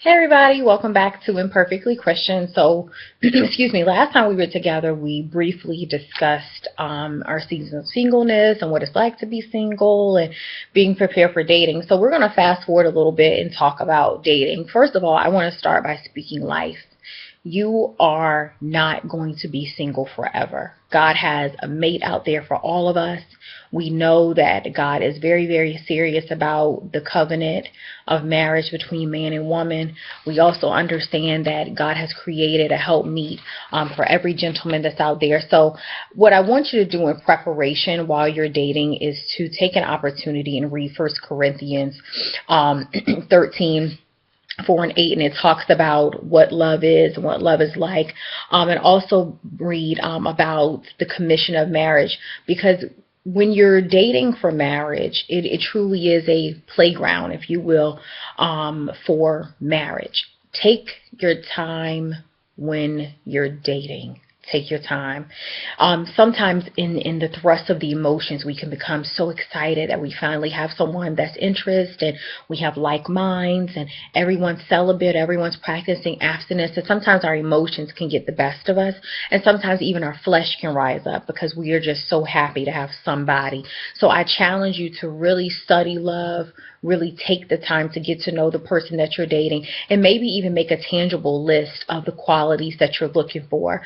Hey everybody, welcome back to Imperfectly Christian. So, excuse me, last time we were together, we briefly discussed our season of singleness and what it's like to be single and being prepared for dating. So we're going to fast forward a little bit and talk about dating. First of all, I want to start by speaking life. You are not going to be single forever. God has a mate out there for all of us. We know that God is very, very serious about the covenant of marriage between man and woman. We also understand that God has created a helpmeet for every gentleman that's out there. So what I want you to do in preparation while you're dating is to take an opportunity and read 1 Corinthians 13, 4 and 8, and it talks about what love is and what love is like, and also read about the commission of marriage, because when you're dating for marriage, it truly is a playground, if you will, for marriage. Take your time when you're dating. Take your time. Sometimes in the thrust of the emotions, we can become so excited that we finally have someone that's interested, and we have like minds, and everyone's celibate, everyone's practicing abstinence. And sometimes our emotions can get the best of us, and sometimes even our flesh can rise up because we are just so happy to have somebody. So I challenge you to really study love, really take the time to get to know the person that you're dating, and maybe even make a tangible list of the qualities that you're looking for.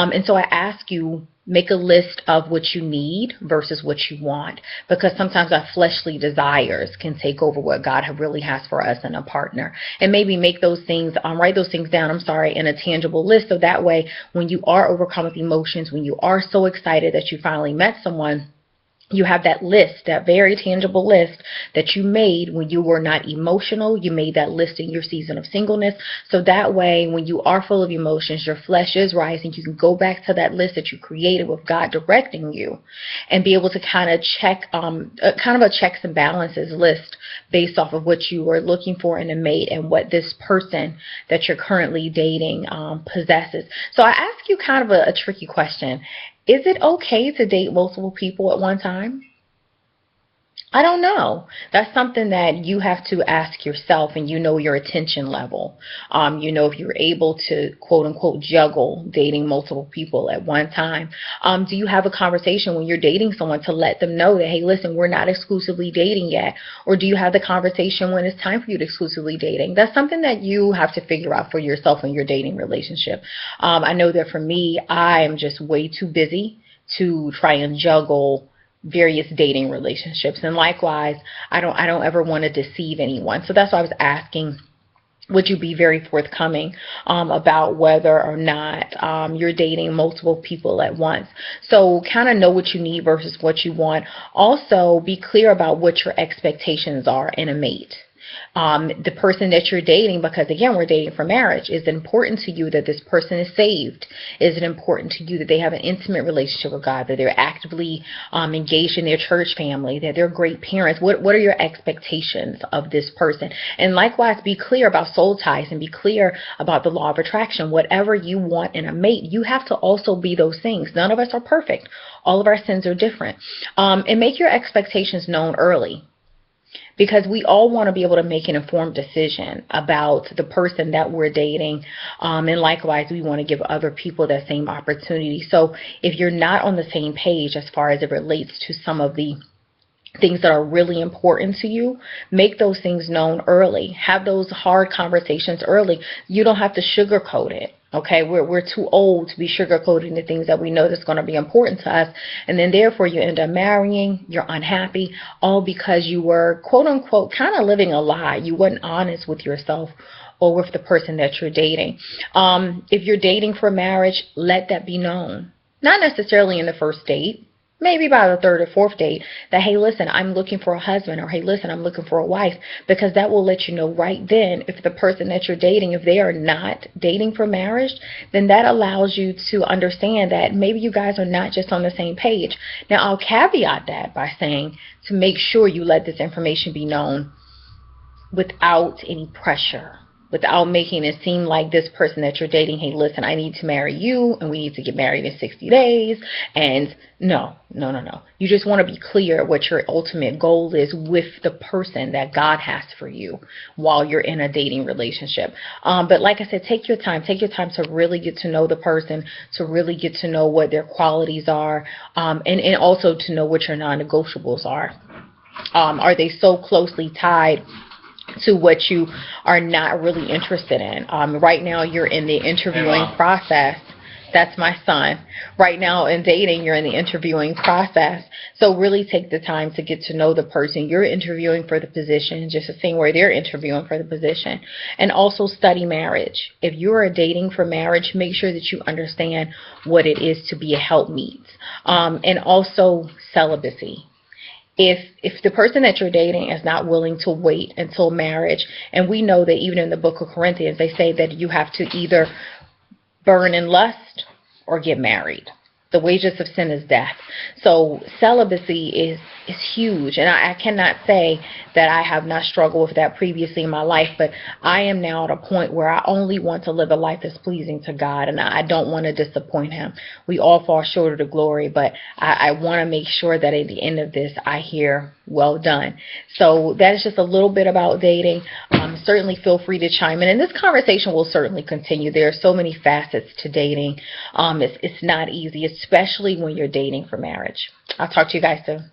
And so I ask you, make a list of what you need versus what you want, because sometimes our fleshly desires can take over what God really has for us in a partner. And maybe make those things, write those things down, in a tangible list, so that way when you are overcome with emotions, when you are so excited that you finally met someone, you have that list, that very tangible list that you made when you were not emotional. You made that list in your season of singleness. So that way, when you are full of emotions, your flesh is rising, you can go back to that list that you created with God directing you and be able to kind of check, kind of a checks and balances list based off of what you are looking for in a mate and what this person that you're currently dating possesses. So I ask you kind of a tricky question. Is it okay to date multiple people at one time? I don't know. That's something that you have to ask yourself, and you know your attention level. If you're able to, quote unquote, juggle dating multiple people at one time. Do you have a conversation when you're dating someone to let them know that, hey, listen, we're not exclusively dating yet? Or do you have the conversation when it's time for you to exclusively dating? That's something that you have to figure out for yourself in your dating relationship. I know that for me, I am just way too busy to try and juggle various dating relationships, and likewise I don't ever want to deceive anyone. So that's why I was asking, would you be very forthcoming about whether or not you're dating multiple people at once? So kind of know what you need versus what you want. Also be clear about what your expectations are in a mate. The person that you're dating, because again, we're dating for marriage. Is it important to you that this person is saved? Is it important to you that they have an intimate relationship with God, that they're actively engaged in their church family, that they're great parents? What are your expectations of this person? And likewise, be clear about soul ties and be clear about the law of attraction. Whatever you want in a mate, you have to also be those things. None of us are perfect. All of our sins are different. And make your expectations known early, because we all want to be able to make an informed decision about the person that we're dating. And likewise, we want to give other people that same opportunity. So if you're not on the same page as far as it relates to some of the things that are really important to you, make those things known early. Have those hard conversations early. You don't have to sugarcoat it. Okay, we're too old to be sugarcoating the things that we know that's going to be important to us, and then therefore you end up marrying, you're unhappy, all because you were, quote unquote, kind of living a lie. You weren't honest with yourself or with the person that you're dating. If you're dating for marriage, let that be known. Not necessarily in the first date, maybe by the third or fourth date, that, hey, listen, I'm looking for a husband, or hey, listen, I'm looking for a wife, because that will let you know right then if the person that you're dating, if they are not dating for marriage, then that allows you to understand that maybe you guys are not just on the same page. Now, I'll caveat that by saying to make sure you let this information be known without any pressure. without making it seem like this person that you're dating, hey, listen, I need to marry you and we need to get married in 60 days. And no. You just want to be clear what your ultimate goal is with the person that God has for you while you're in a dating relationship. But like I said, take your time to really get to know the person, to really get to know what their qualities are, and also to know what your non-negotiables are. Are they so closely tied to what you are not really interested in? Right now, you're in the interviewing process. That's my son. Right now in dating, you're in the interviewing process. So really take the time to get to know the person you're interviewing for the position, just the same way they're interviewing for the position. And also study marriage. If you're dating for marriage, make sure that you understand what it is to be a helpmeet. And also celibacy. If the person that you're dating is not willing to wait until marriage, and we know that even in the book of Corinthians, they say that you have to either burn in lust or get married. The wages of sin is death. So celibacy is huge. And I cannot say that I have not struggled with that previously in my life, but I am now at a point where I only want to live a life that's pleasing to God, and I don't want to disappoint him. We all fall short of the glory, but I want to make sure that at the end of this, I hear, well done. So that is just a little bit about dating. Certainly feel free to chime in. And this conversation will certainly continue. There are so many facets to dating. It's not easy, especially when you're dating for marriage. I'll talk to you guys soon.